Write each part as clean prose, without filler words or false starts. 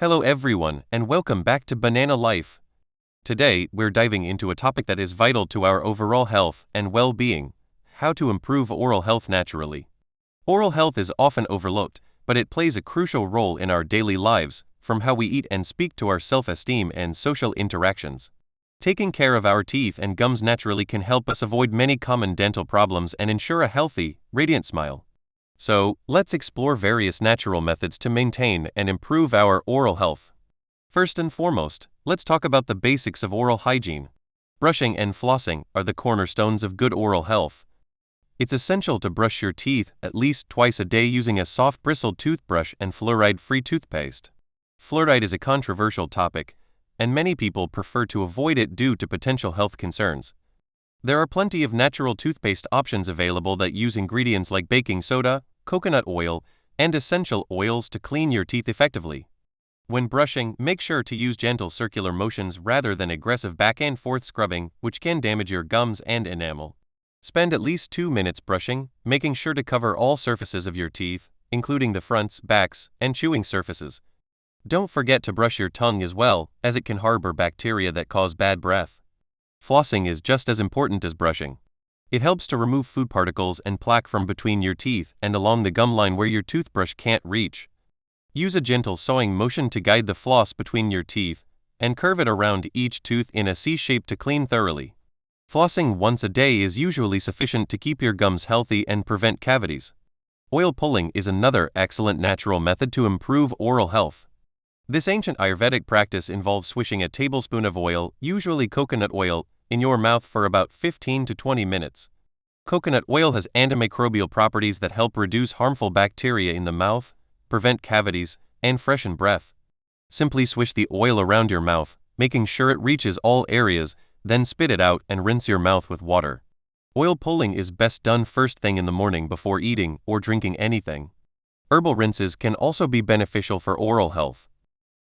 Hello everyone, and welcome back to Banana Life. Today, we're diving into a topic that is vital to our overall health and well-being: how to improve oral health naturally. Oral health is often overlooked, but it plays a crucial role in our daily lives, from how we eat and speak to our self-esteem and social interactions. Taking care of our teeth and gums naturally can help us avoid many common dental problems and ensure a healthy, radiant smile. So, let's explore various natural methods to maintain and improve our oral health. First and foremost, let's talk about the basics of oral hygiene. Brushing and flossing are the cornerstones of good oral health. It's essential to brush your teeth at least twice a day using a soft bristled toothbrush and fluoride-free toothpaste. Fluoride is a controversial topic, and many people prefer to avoid it due to potential health concerns. There are plenty of natural toothpaste options available that use ingredients like baking soda, coconut oil, and essential oils to clean your teeth effectively. When brushing, make sure to use gentle circular motions rather than aggressive back and forth scrubbing, which can damage your gums and enamel. Spend at least 2 minutes brushing, making sure to cover all surfaces of your teeth, including the fronts, backs, and chewing surfaces. Don't forget to brush your tongue as well, as it can harbor bacteria that cause bad breath. Flossing is just as important as brushing. It helps to remove food particles and plaque from between your teeth and along the gum line where your toothbrush can't reach. Use a gentle sawing motion to guide the floss between your teeth, and curve it around each tooth in a C shape to clean thoroughly. Flossing once a day is usually sufficient to keep your gums healthy and prevent cavities. Oil pulling is another excellent natural method to improve oral health. This ancient Ayurvedic practice involves swishing a tablespoon of oil, usually coconut oil, in your mouth for about 15 to 20 minutes. Coconut oil has antimicrobial properties that help reduce harmful bacteria in the mouth, prevent cavities, and freshen breath. Simply swish the oil around your mouth, making sure it reaches all areas, then spit it out and rinse your mouth with water. Oil pulling is best done first thing in the morning before eating or drinking anything. Herbal rinses can also be beneficial for oral health.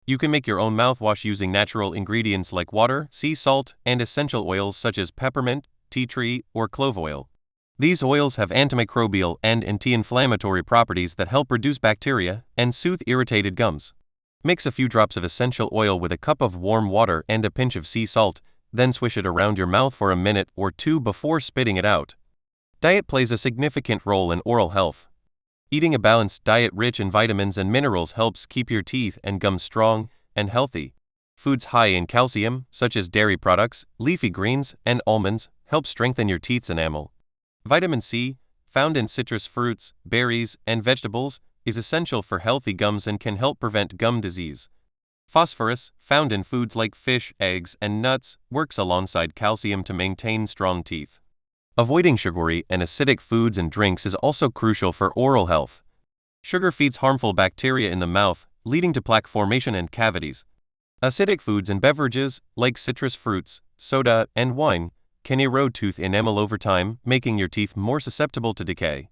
You can make your own mouthwash using natural ingredients like water, sea salt, and essential oils such as peppermint, tea tree, or clove oil. These oils have antimicrobial and anti-inflammatory properties that help reduce bacteria and soothe irritated gums. Mix a few drops of essential oil with a cup of warm water and a pinch of sea salt, then swish it around your mouth for a minute or two before spitting it out. Diet plays a significant role in oral health. Eating a balanced diet rich in vitamins and minerals helps keep your teeth and gums strong and healthy. Foods high in calcium, such as dairy products, leafy greens, and almonds, help strengthen your teeth's enamel. Vitamin C, found in citrus fruits, berries, and vegetables, is essential for healthy gums and can help prevent gum disease. Phosphorus, found in foods like fish, eggs, and nuts, works alongside calcium to maintain strong teeth. Avoiding sugary and acidic foods and drinks is also crucial for oral health. Sugar feeds harmful bacteria in the mouth, leading to plaque formation and cavities. Acidic foods and beverages, like citrus fruits, soda, and wine, can erode tooth enamel over time, making your teeth more susceptible to decay.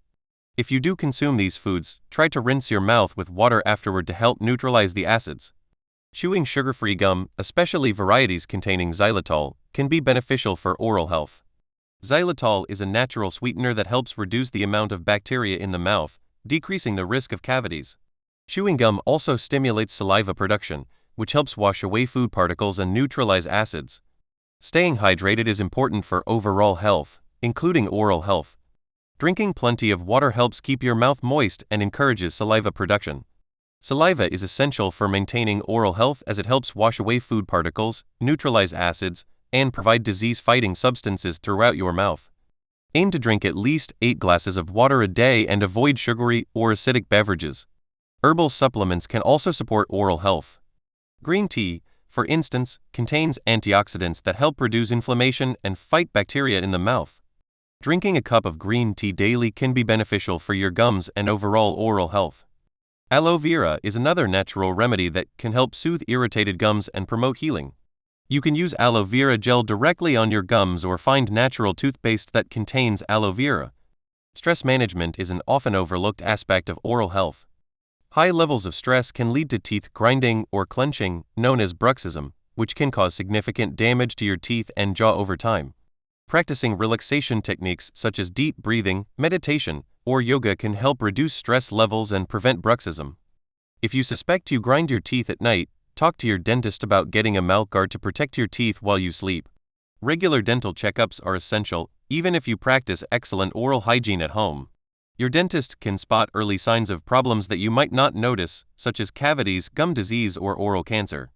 If you do consume these foods, try to rinse your mouth with water afterward to help neutralize the acids. Chewing sugar-free gum, especially varieties containing xylitol, can be beneficial for oral health. Xylitol is a natural sweetener that helps reduce the amount of bacteria in the mouth, decreasing the risk of cavities. Chewing gum also stimulates saliva production, which helps wash away food particles and neutralize acids. Staying hydrated is important for overall health, including oral health. Drinking plenty of water helps keep your mouth moist and encourages saliva production. Saliva is essential for maintaining oral health as it helps wash away food particles, neutralize acids, and provide disease-fighting substances throughout your mouth. Aim to drink at least 8 glasses of water a day and avoid sugary or acidic beverages. Herbal supplements can also support oral health. Green tea, for instance, contains antioxidants that help reduce inflammation and fight bacteria in the mouth. Drinking a cup of green tea daily can be beneficial for your gums and overall oral health. Aloe vera is another natural remedy that can help soothe irritated gums and promote healing. You can use aloe vera gel directly on your gums or find natural toothpaste that contains aloe vera. Stress management is an often overlooked aspect of oral health. High levels of stress can lead to teeth grinding or clenching, known as bruxism, which can cause significant damage to your teeth and jaw over time. Practicing relaxation techniques such as deep breathing, meditation, or yoga can help reduce stress levels and prevent bruxism. If you suspect you grind your teeth at night, talk to your dentist about getting a mouth guard to protect your teeth while you sleep. Regular dental checkups are essential, even if you practice excellent oral hygiene at home. Your dentist can spot early signs of problems that you might not notice, such as cavities, gum disease, or oral cancer.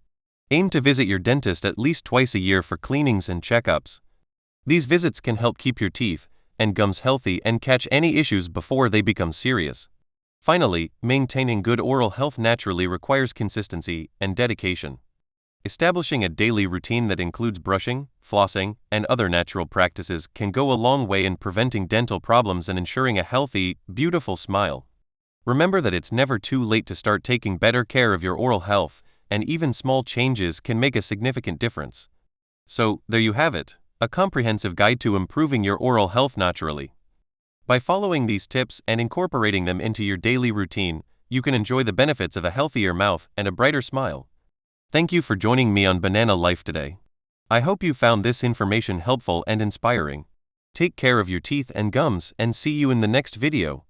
Aim to visit your dentist at least twice a year for cleanings and checkups. These visits can help keep your teeth and gums healthy and catch any issues before they become serious. Finally, maintaining good oral health naturally requires consistency and dedication. Establishing a daily routine that includes brushing, flossing, and other natural practices can go a long way in preventing dental problems and ensuring a healthy, beautiful smile. Remember that it's never too late to start taking better care of your oral health, and even small changes can make a significant difference. So, there you have it, a comprehensive guide to improving your oral health naturally. By following these tips and incorporating them into your daily routine, you can enjoy the benefits of a healthier mouth and a brighter smile. Thank you for joining me on Banana Life today. I hope you found this information helpful and inspiring. Take care of your teeth and gums, and see you in the next video.